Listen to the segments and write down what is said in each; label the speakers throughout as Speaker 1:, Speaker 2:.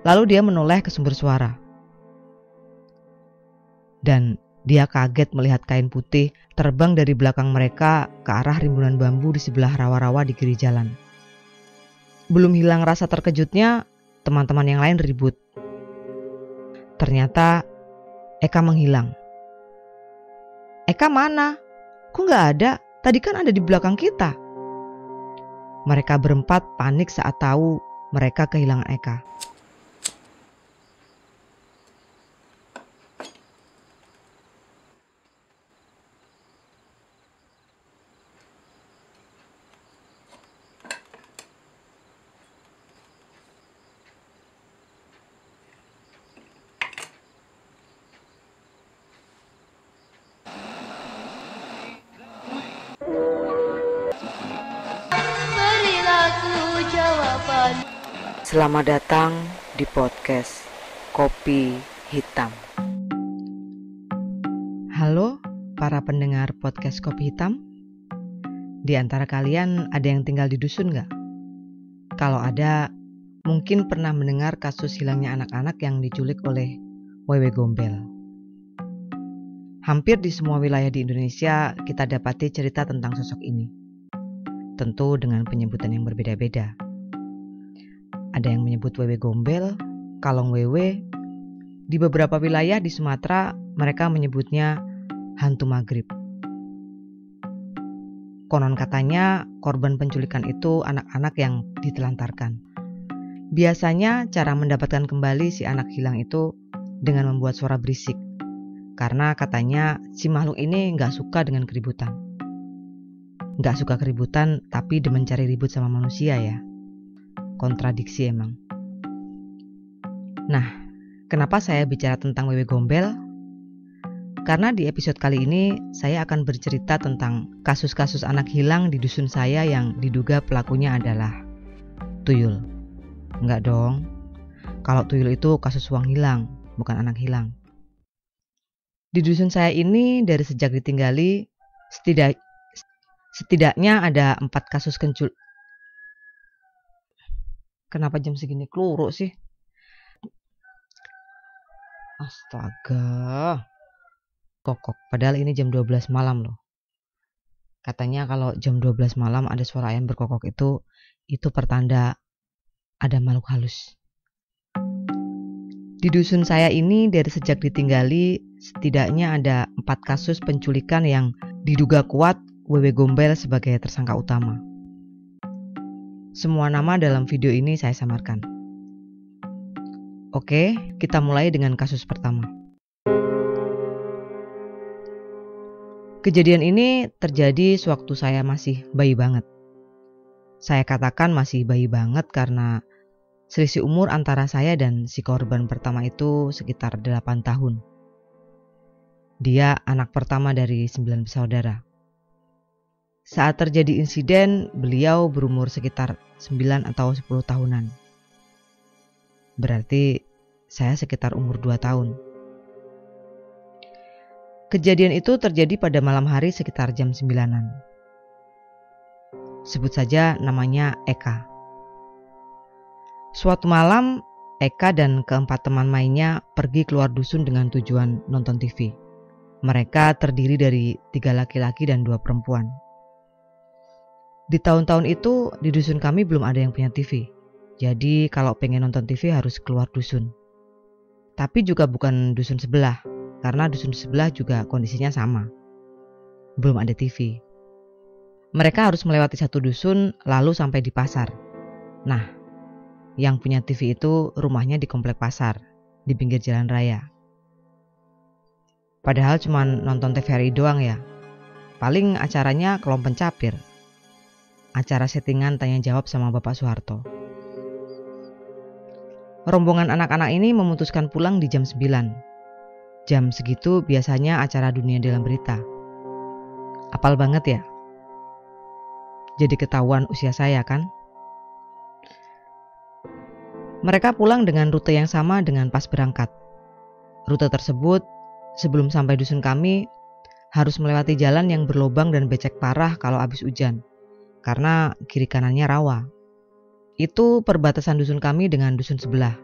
Speaker 1: Lalu dia menoleh ke sumber suara. Dan dia kaget melihat kain putih terbang dari belakang mereka ke arah rimbunan bambu di sebelah rawa-rawa di kiri jalan. Belum hilang rasa terkejutnya, teman-teman yang lain ribut. Ternyata Eka menghilang. Eka mana? Kok nggak ada? Tadi kan ada di belakang kita. Mereka berempat panik saat tahu mereka kehilangan Eka. Selamat datang di podcast Kopi Hitam. Halo para pendengar podcast Kopi Hitam. Di antara kalian ada yang tinggal di dusun gak? Kalau ada, mungkin pernah mendengar kasus hilangnya anak-anak yang diculik oleh Wewe Gombel. Hampir di semua wilayah di Indonesia kita dapati cerita tentang sosok ini. Tentu dengan penyebutan yang berbeda-beda. Ada yang menyebut Wewe Gombel, Kalong Wewe. Di beberapa wilayah di Sumatera, mereka menyebutnya hantu maghrib. Konon katanya, korban penculikan itu anak-anak yang ditelantarkan. Biasanya cara mendapatkan kembali si anak hilang itu dengan membuat suara berisik. Karena katanya si makhluk ini gak suka dengan keributan. Gak suka keributan, tapi demen cari ribut sama manusia ya. Kontradiksi emang. Nah, kenapa saya bicara tentang Wewe Gombel? Karena di episode kali ini saya akan bercerita tentang kasus-kasus anak hilang di dusun saya yang diduga pelakunya adalah tuyul. Enggak dong. Kalau tuyul itu kasus uang hilang, bukan anak hilang. Di dusun saya ini dari sejak ditinggali setidaknya ada 4 kasus Kenapa jam segini keluruk sih? Astaga. Kokok. Padahal ini jam 12 malam loh. Katanya kalau jam 12 malam ada suara ayam berkokok itu pertanda ada makhluk halus. Di dusun saya ini dari sejak ditinggali setidaknya ada 4 kasus penculikan yang diduga kuat Wewe Gombel sebagai tersangka utama. Semua nama dalam video ini saya samarkan. Oke, kita mulai dengan kasus pertama. Kejadian ini terjadi sewaktu saya masih bayi banget. Saya katakan masih bayi banget karena selisih umur antara saya dan si korban pertama itu sekitar 8 tahun. Dia anak pertama dari 9 bersaudara. Saat terjadi insiden, beliau berumur sekitar 9 atau 10 tahunan. Berarti saya sekitar umur 2 tahun. Kejadian itu terjadi pada malam hari sekitar jam 9-an. Sebut saja namanya Eka. Suatu malam, Eka dan keempat teman mainnya pergi keluar dusun dengan tujuan nonton TV. Mereka terdiri dari 3 laki-laki dan 2 perempuan. Di tahun-tahun itu di dusun kami belum ada yang punya TV. Jadi kalau pengen nonton TV harus keluar dusun. Tapi juga bukan dusun sebelah, karena dusun sebelah juga kondisinya sama. Belum ada TV. Mereka harus melewati satu dusun lalu sampai di pasar. Nah, yang punya TV itu rumahnya di komplek pasar, di pinggir jalan raya. Padahal cuma nonton TVRI doang ya. Paling acaranya Kelom Pencapir. Acara settingan tanya jawab sama Bapak Soeharto. Rombongan anak-anak ini memutuskan pulang di jam 9. Jam segitu biasanya acara Dunia Dalam Berita. Apal banget ya? Jadi ketahuan usia saya kan? Mereka pulang dengan rute yang sama dengan pas berangkat. Rute tersebut sebelum sampai dusun kami harus melewati jalan yang berlobang dan becek parah kalau habis hujan. Karena kiri kanannya rawa. Itu perbatasan dusun kami dengan dusun sebelah.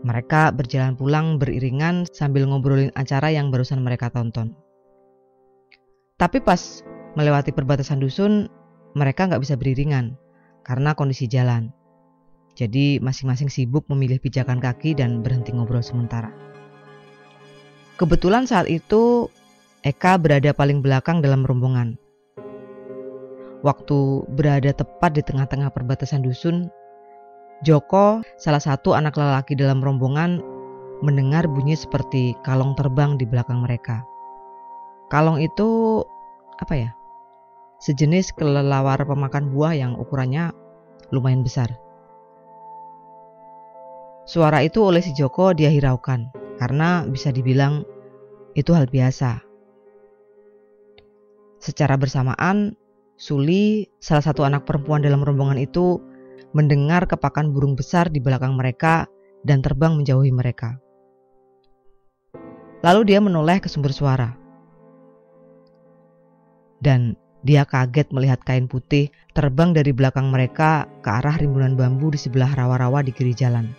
Speaker 1: Mereka berjalan pulang beriringan sambil ngobrolin acara yang barusan mereka tonton. Tapi pas melewati perbatasan dusun, mereka nggak bisa beriringan karena kondisi jalan. Jadi masing-masing sibuk memilih pijakan kaki dan berhenti ngobrol sementara. Kebetulan saat itu Eka berada paling belakang dalam rombongan. Waktu berada tepat di tengah-tengah perbatasan dusun, Joko, salah satu anak lelaki dalam rombongan, mendengar bunyi seperti kalong terbang di belakang mereka. Kalong itu apa ya? Sejenis kelelawar pemakan buah yang ukurannya lumayan besar. Suara itu oleh si Joko dia hiraukan karena bisa dibilang itu hal biasa. Secara bersamaan, Suli, salah satu anak perempuan dalam rombongan itu, mendengar kepakan burung besar di belakang mereka dan terbang menjauhi mereka. Lalu dia menoleh ke sumber suara. Dan dia kaget melihat kain putih terbang dari belakang mereka ke arah rimbunan bambu di sebelah rawa-rawa di kiri jalan.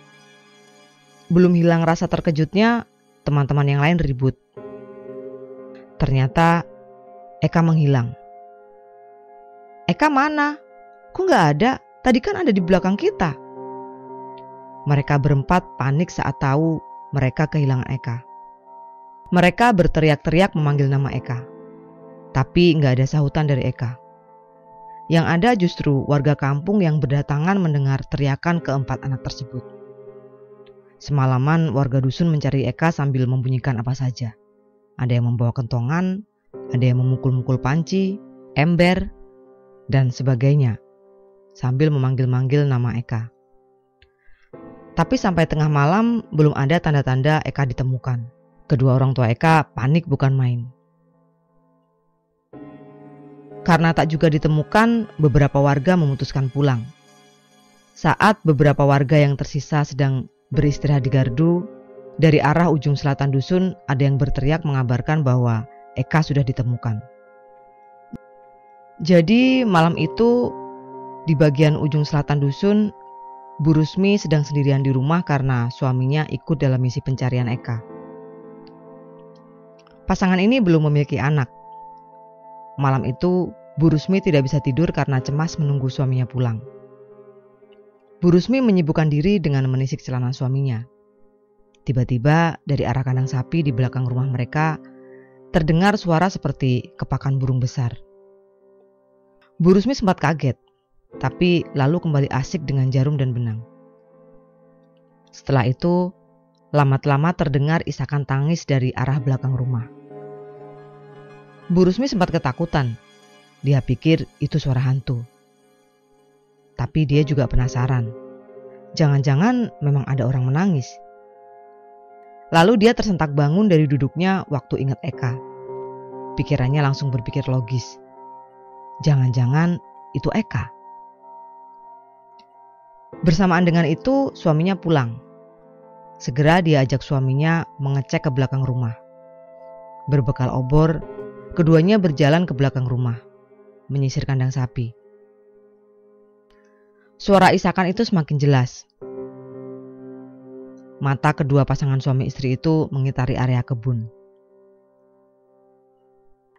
Speaker 1: Belum hilang rasa terkejutnya, teman-teman yang lain ribut. Ternyata Eka menghilang. Eka mana? Kok nggak ada? Tadi kan ada di belakang kita. Mereka berempat panik saat tahu mereka kehilangan Eka. Mereka berteriak-teriak memanggil nama Eka. Tapi nggak ada sahutan dari Eka. Yang ada justru warga kampung yang berdatangan mendengar teriakan keempat anak tersebut. Semalaman warga dusun mencari Eka sambil membunyikan apa saja. Ada yang membawa kentongan, ada yang memukul-mukul panci, ember, dan sebagainya, sambil memanggil-manggil nama Eka. Tapi sampai tengah malam belum ada tanda-tanda Eka ditemukan. Kedua orang tua Eka panik bukan main. Karena tak juga ditemukan, beberapa warga memutuskan pulang. Saat beberapa warga yang tersisa sedang beristirahat di gardu, dari arah ujung selatan dusun ada yang berteriak mengabarkan bahwa Eka sudah ditemukan. Jadi malam itu di bagian ujung selatan dusun, Bu Rusmi sedang sendirian di rumah karena suaminya ikut dalam misi pencarian Eka. Pasangan ini belum memiliki anak. Malam itu Bu Rusmi tidak bisa tidur karena cemas menunggu suaminya pulang. Bu Rusmi menyibukkan diri dengan menisik celana suaminya. Tiba-tiba dari arah kandang sapi di belakang rumah mereka terdengar suara seperti kepakan burung besar. Bu Rusmi sempat kaget, tapi lalu kembali asik dengan jarum dan benang. Setelah itu, lama-lama terdengar isakan tangis dari arah belakang rumah. Bu Rusmi sempat ketakutan. Dia pikir itu suara hantu. Tapi dia juga penasaran. Jangan-jangan memang ada orang menangis. Lalu dia tersentak bangun dari duduknya waktu ingat Eka. Pikirannya langsung berpikir logis. Jangan-jangan itu Eka. Bersamaan dengan itu, suaminya pulang. Segera dia ajak suaminya mengecek ke belakang rumah. Berbekal obor, keduanya berjalan ke belakang rumah, menyisir kandang sapi. Suara isakan itu semakin jelas. Mata kedua pasangan suami istri itu mengitari area kebun.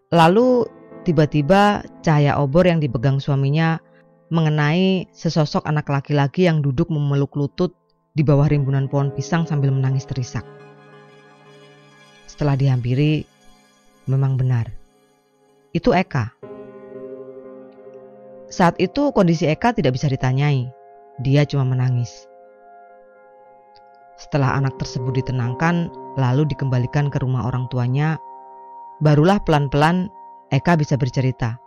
Speaker 1: Lalu tiba-tiba cahaya obor yang dipegang suaminya mengenai sesosok anak laki-laki yang duduk memeluk lutut di bawah rimbunan pohon pisang sambil menangis terisak. Setelah dihampiri, memang benar. Itu Eka. Saat itu kondisi Eka tidak bisa ditanyai. Dia cuma menangis. Setelah anak tersebut ditenangkan, lalu dikembalikan ke rumah orang tuanya, barulah pelan-pelan Eka bisa bercerita.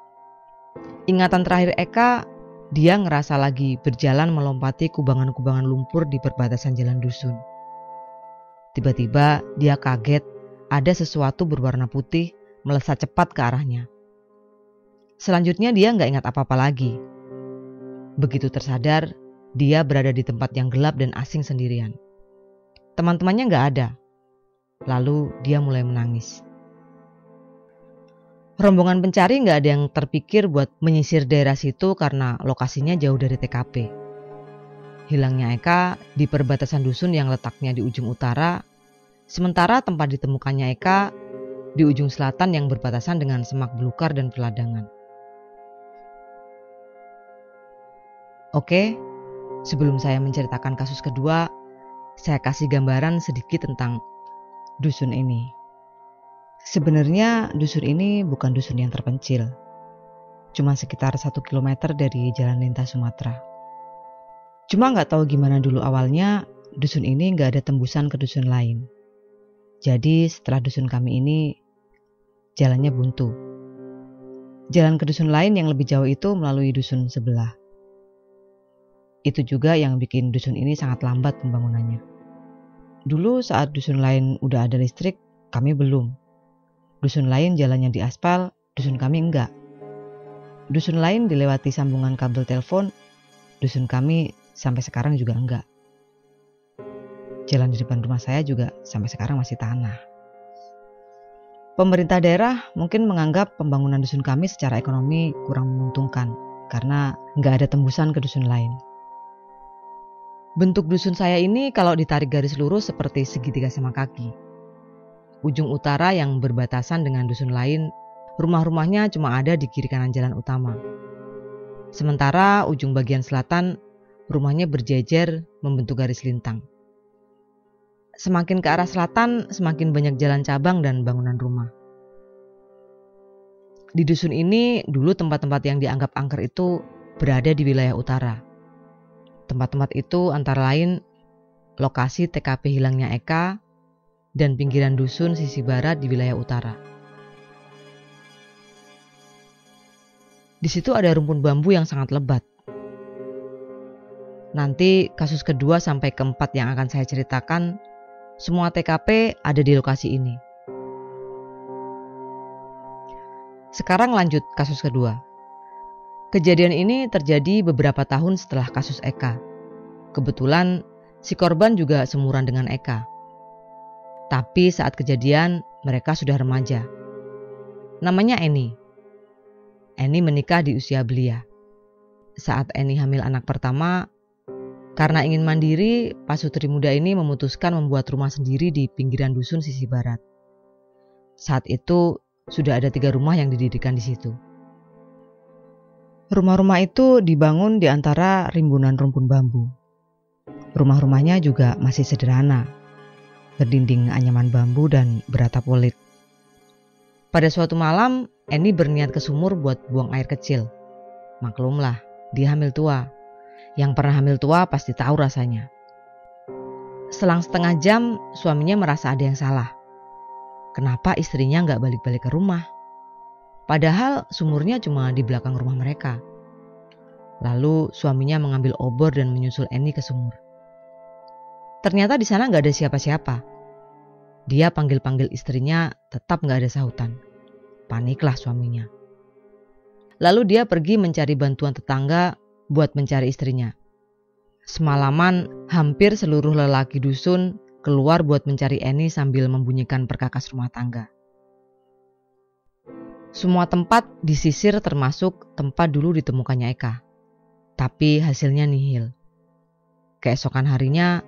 Speaker 1: Ingatan terakhir Eka, dia ngerasa lagi berjalan melompati kubangan-kubangan lumpur di perbatasan jalan dusun. Tiba-tiba dia kaget ada sesuatu berwarna putih melesat cepat ke arahnya. Selanjutnya dia nggak ingat apa-apa lagi. Begitu tersadar, dia berada di tempat yang gelap dan asing sendirian. Teman-temannya nggak ada. Lalu dia mulai menangis. Rombongan pencari nggak ada yang terpikir buat menyisir daerah situ karena lokasinya jauh dari TKP. hilangnya Eka di perbatasan dusun yang letaknya di ujung utara, sementara tempat ditemukannya Eka di ujung selatan yang berbatasan dengan semak belukar dan peladangan. Oke, sebelum saya menceritakan kasus kedua, saya kasih gambaran sedikit tentang dusun ini. Sebenarnya dusun ini bukan dusun yang terpencil, cuma sekitar 1 kilometer dari jalan lintas Sumatera. Cuma nggak tahu gimana dulu awalnya, dusun ini nggak ada tembusan ke dusun lain. Jadi setelah dusun kami ini, jalannya buntu. Jalan ke dusun lain yang lebih jauh itu melalui dusun sebelah. Itu juga yang bikin dusun ini sangat lambat pembangunannya. Dulu saat dusun lain udah ada listrik, kami belum. Dusun lain jalannya diaspal, dusun kami enggak. Dusun lain dilewati sambungan kabel telepon, dusun kami sampai sekarang juga enggak. Jalan di depan rumah saya juga sampai sekarang masih tanah. Pemerintah daerah mungkin menganggap pembangunan dusun kami secara ekonomi kurang menguntungkan karena enggak ada tembusan ke dusun lain. Bentuk dusun saya ini kalau ditarik garis lurus seperti segitiga sama kaki. Ujung utara yang berbatasan dengan dusun lain, rumah-rumahnya cuma ada di kiri kanan jalan utama. Sementara ujung bagian selatan, rumahnya berjejer membentuk garis lintang. Semakin ke arah selatan, semakin banyak jalan cabang dan bangunan rumah. Di dusun ini, dulu tempat-tempat yang dianggap angker itu berada di wilayah utara. Tempat-tempat itu antara lain lokasi TKP hilangnya Eka dan pinggiran dusun sisi barat di wilayah utara. Di situ ada rumpun bambu yang sangat lebat. Nanti kasus kedua sampai keempat yang akan saya ceritakan, semua TKP ada di lokasi ini. Sekarang lanjut kasus kedua. Kejadian ini terjadi beberapa tahun setelah kasus Eka. Kebetulan si korban juga seumuran dengan Eka. Tapi saat kejadian mereka sudah remaja. Namanya Eni. Eni menikah di usia belia. Saat Eni hamil anak pertama, karena ingin mandiri, pasutri muda ini memutuskan membuat rumah sendiri di pinggiran dusun sisi barat. Saat itu sudah ada 3 rumah yang didirikan di situ. Rumah-rumah itu dibangun di antara rimbunan rumpun bambu. Rumah-rumahnya juga masih sederhana, berdinding anyaman bambu dan beratap kulit. Pada suatu malam, Eni berniat ke sumur buat buang air kecil. Maklumlah, dia hamil tua. Yang pernah hamil tua pasti tahu rasanya. Selang setengah jam, suaminya merasa ada yang salah. Kenapa istrinya nggak balik-balik ke rumah? Padahal sumurnya cuma di belakang rumah mereka. Lalu suaminya mengambil obor dan menyusul Eni ke sumur. Ternyata di sana nggak ada siapa-siapa. Dia panggil-panggil istrinya, tetap nggak ada sahutan. Paniklah suaminya. Lalu dia pergi mencari bantuan tetangga buat mencari istrinya. Semalaman hampir seluruh lelaki dusun keluar buat mencari Eni sambil membunyikan perkakas rumah tangga. Semua tempat disisir termasuk tempat dulu ditemukannya Eka. Tapi hasilnya nihil. Keesokan harinya,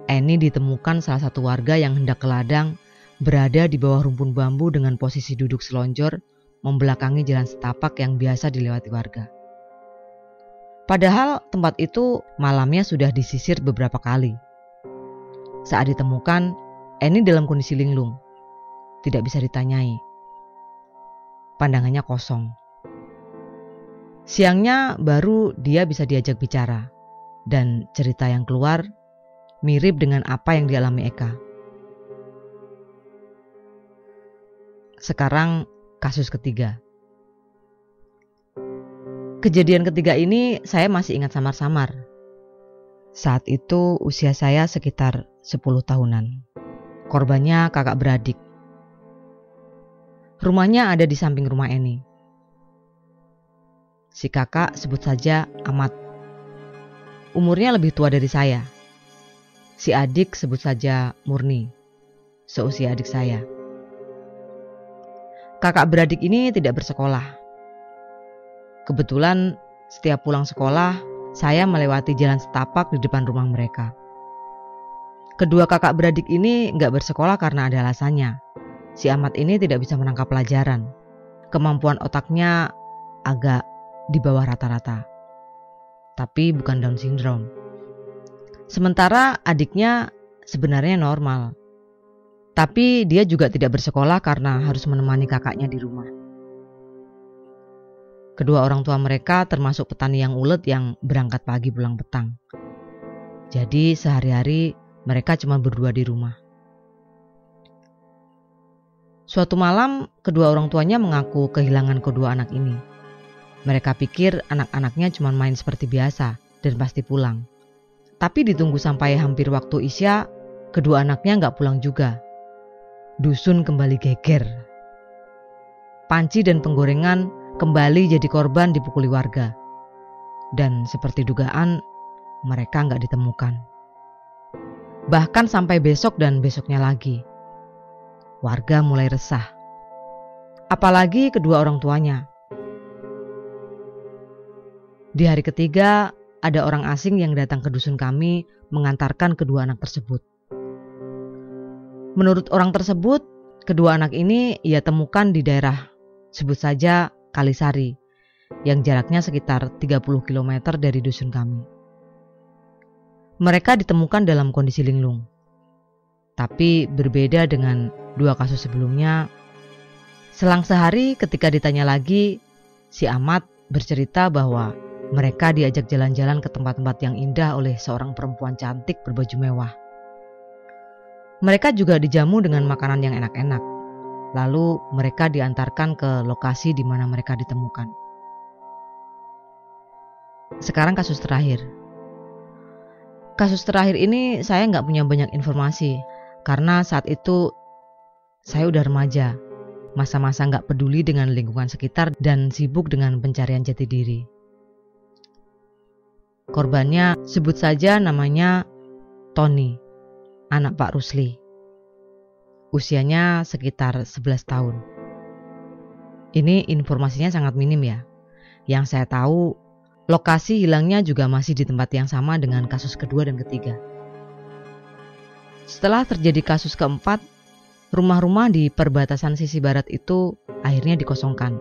Speaker 1: Eni ditemukan salah satu warga yang hendak ke ladang berada di bawah rumpun bambu dengan posisi duduk selonjor membelakangi jalan setapak yang biasa dilewati warga. Padahal tempat itu malamnya sudah disisir beberapa kali. Saat ditemukan, Eni dalam kondisi linglung. Tidak bisa ditanyai. Pandangannya kosong. Siangnya baru dia bisa diajak bicara. Dan cerita yang keluar mirip dengan apa yang dialami Eka. Sekarang kasus ketiga. Kejadian ketiga ini saya masih ingat samar-samar. Saat itu usia saya sekitar 10 tahunan. Korbannya kakak beradik. Rumahnya ada di samping rumah Eni. Si kakak sebut saja Ahmad. Umurnya lebih tua dari saya. Si adik sebut saja Murni, seusia adik saya. Kakak beradik ini tidak bersekolah. Kebetulan setiap pulang sekolah, saya melewati jalan setapak di depan rumah mereka. Kedua kakak beradik ini nggak bersekolah karena ada alasannya. Si Ahmad ini tidak bisa menangkap pelajaran. Kemampuan otaknya agak di bawah rata-rata. Tapi bukan Down syndrome. Sementara adiknya sebenarnya normal. Tapi dia juga tidak bersekolah karena harus menemani kakaknya di rumah. Kedua orang tua mereka termasuk petani yang ulet yang berangkat pagi pulang petang. Jadi sehari-hari mereka cuma berdua di rumah. Suatu malam, kedua orang tuanya mengaku kehilangan kedua anak ini. Mereka pikir anak-anaknya cuma main seperti biasa dan pasti pulang. Tapi ditunggu sampai hampir waktu Isya, kedua anaknya nggak pulang juga. Dusun kembali geger. Panci dan penggorengan kembali jadi korban dipukuli warga. Dan seperti dugaan, mereka nggak ditemukan. Bahkan sampai besok dan besoknya lagi. Warga mulai resah. Apalagi kedua orang tuanya. Di hari ketiga, ada orang asing yang datang ke dusun kami mengantarkan kedua anak tersebut. Menurut orang tersebut, kedua anak ini ia temukan di daerah, sebut saja Kalisari, yang jaraknya sekitar 30 km dari dusun kami. Mereka ditemukan dalam kondisi linglung. Tapi berbeda dengan dua kasus sebelumnya, selang sehari ketika ditanya lagi, si Ahmad bercerita bahwa mereka diajak jalan-jalan ke tempat-tempat yang indah oleh seorang perempuan cantik berbaju mewah. Mereka juga dijamu dengan makanan yang enak-enak. Lalu mereka diantarkan ke lokasi di mana mereka ditemukan. Sekarang kasus terakhir. Kasus terakhir ini saya nggak punya banyak informasi karena saat itu saya udah remaja, masa-masa nggak peduli dengan lingkungan sekitar dan sibuk dengan pencarian jati diri. Korbannya sebut saja namanya Tony, anak Pak Rusli. Usianya sekitar 11 tahun. Ini informasinya sangat minim ya. Yang saya tahu, lokasi hilangnya juga masih di tempat yang sama dengan kasus kedua dan ketiga. Setelah terjadi kasus keempat, rumah-rumah di perbatasan sisi barat itu akhirnya dikosongkan.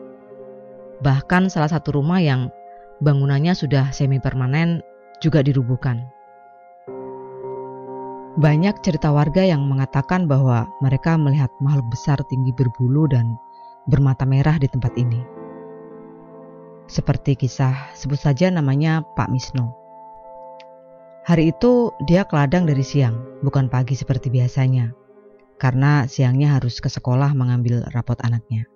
Speaker 1: Bahkan salah satu rumah yang bangunannya sudah semi permanen juga dirubuhkan. Banyak cerita warga yang mengatakan bahwa mereka melihat makhluk besar tinggi berbulu dan bermata merah di tempat ini. Seperti kisah sebut saja namanya Pak Misno. Hari itu dia ke ladang dari siang, bukan pagi seperti biasanya. Karena siangnya harus ke sekolah mengambil rapot anaknya.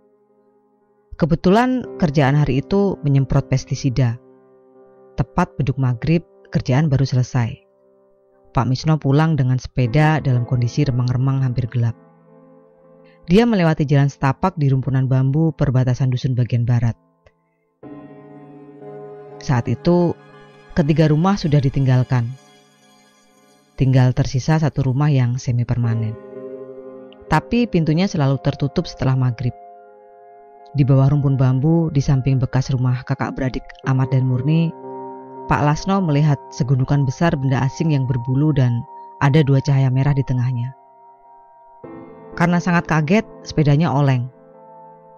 Speaker 1: Kebetulan kerjaan hari itu menyemprot pestisida. Tepat beduk maghrib, kerjaan baru selesai. Pak Misno pulang dengan sepeda dalam kondisi remang-remang hampir gelap. Dia melewati jalan setapak di rumpunan bambu perbatasan dusun bagian barat. Saat itu, ketiga rumah sudah ditinggalkan. Tinggal tersisa satu rumah yang semi permanen. Tapi pintunya selalu tertutup setelah maghrib. Di bawah rumpun bambu, di samping bekas rumah kakak beradik Ahmad dan Murni, Pak Lasno melihat segundukan besar benda asing yang berbulu dan ada dua cahaya merah di tengahnya. Karena sangat kaget, sepedanya oleng.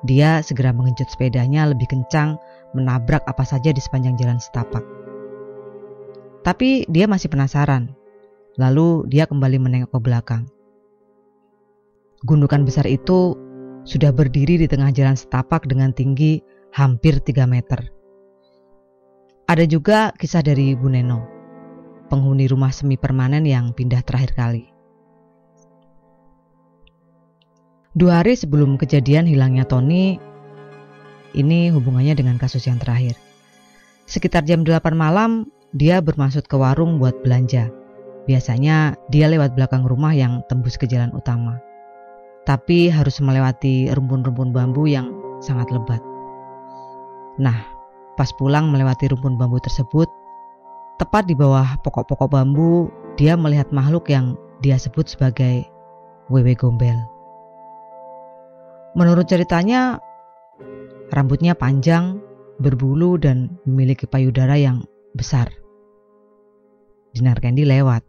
Speaker 1: Dia segera mengenjot sepedanya lebih kencang, menabrak apa saja di sepanjang jalan setapak. Tapi dia masih penasaran. Lalu dia kembali menengok ke belakang. Gundukan besar itu sudah berdiri di tengah jalan setapak dengan tinggi hampir 3 meter. Ada juga kisah dari Bu Neno, penghuni rumah semi permanen yang pindah terakhir kali. 2 hari sebelum kejadian hilangnya Tony, ini hubungannya dengan kasus yang terakhir. Sekitar jam 8 malam, dia bermaksud ke warung buat belanja. Biasanya dia lewat belakang rumah yang tembus ke jalan utama. Tapi harus melewati rumpun-rumpun bambu yang sangat lebat. Nah, pas pulang melewati rumpun bambu tersebut, tepat di bawah pokok-pokok bambu, dia melihat makhluk yang dia sebut sebagai wewe gombel. Menurut ceritanya, rambutnya panjang, berbulu dan memiliki payudara yang besar Dinar Kendi lewat.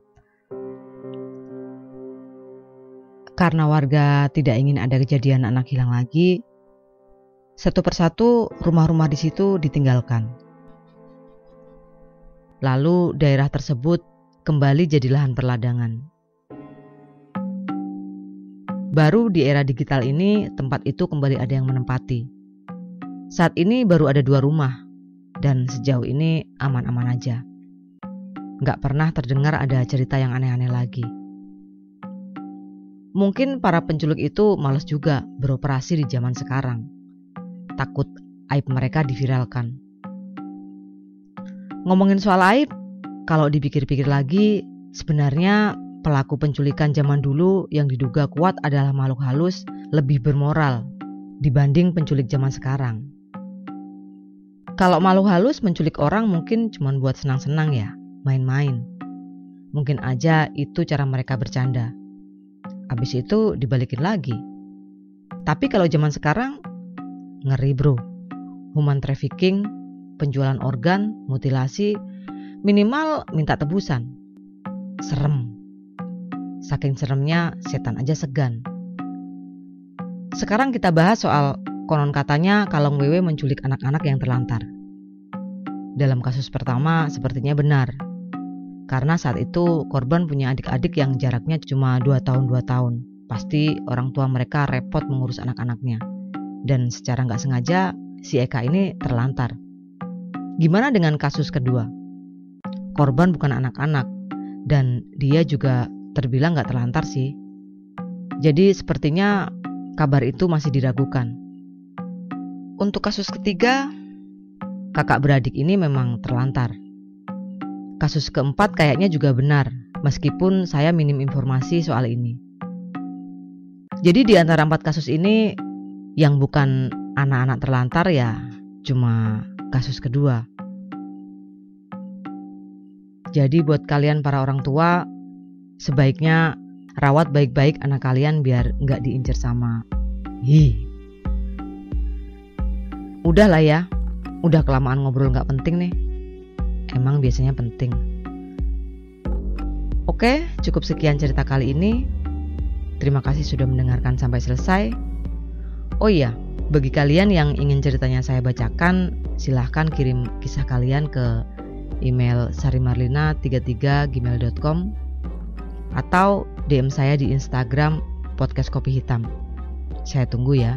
Speaker 1: Karena warga tidak ingin ada kejadian anak hilang lagi, satu persatu rumah-rumah di situ ditinggalkan. Lalu daerah tersebut kembali jadi lahan perladangan. Baru di era digital ini tempat itu kembali ada yang menempati. Saat ini baru ada 2 rumah dan sejauh ini aman-aman aja. Nggak pernah terdengar ada cerita yang aneh-aneh lagi. Mungkin para penculik itu malas juga beroperasi di zaman sekarang. Takut aib mereka diviralkan. Ngomongin soal aib, kalau dipikir-pikir lagi, sebenarnya pelaku penculikan zaman dulu yang diduga kuat adalah makhluk halus lebih bermoral dibanding penculik zaman sekarang. Kalau makhluk halus menculik orang mungkin cuma buat senang-senang ya, main-main. Mungkin aja itu cara mereka bercanda. Habis itu dibalikin lagi. Tapi kalau zaman sekarang, ngeri bro. Human trafficking, penjualan organ, mutilasi, minimal minta tebusan. Serem. Saking seremnya setan aja segan. Sekarang kita bahas soal konon katanya Kalong Wewe menculik anak-anak yang terlantar. Dalam kasus pertama sepertinya benar. Karena saat itu korban punya adik-adik yang jaraknya cuma 2 tahun. Pasti orang tua mereka repot mengurus anak-anaknya. Dan secara nggak sengaja si Eka ini terlantar. Gimana dengan kasus kedua? Korban bukan anak-anak dan dia juga terbilang nggak terlantar sih. Jadi sepertinya kabar itu masih diragukan. Untuk kasus ketiga, kakak beradik ini memang terlantar. Kasus keempat kayaknya juga benar, meskipun saya minim informasi soal ini. Jadi di antara 4 kasus ini, yang bukan anak-anak terlantar ya cuma kasus kedua. Jadi buat kalian para orang tua, sebaiknya rawat baik-baik anak kalian biar nggak diincar sama Udahlah ya, udah kelamaan ngobrol nggak penting nih. Emang biasanya penting. Oke, cukup sekian cerita kali ini. Terima kasih sudah mendengarkan sampai selesai. Oh iya, bagi kalian yang ingin ceritanya saya bacakan, silahkan kirim kisah kalian ke email sarimarlina33@gmail.com atau DM saya di Instagram Podcast Kopi Hitam. Saya tunggu ya.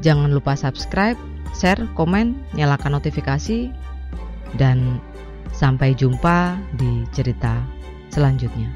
Speaker 1: Jangan lupa subscribe, share, komen, nyalakan notifikasi, dan sampai jumpa di cerita selanjutnya.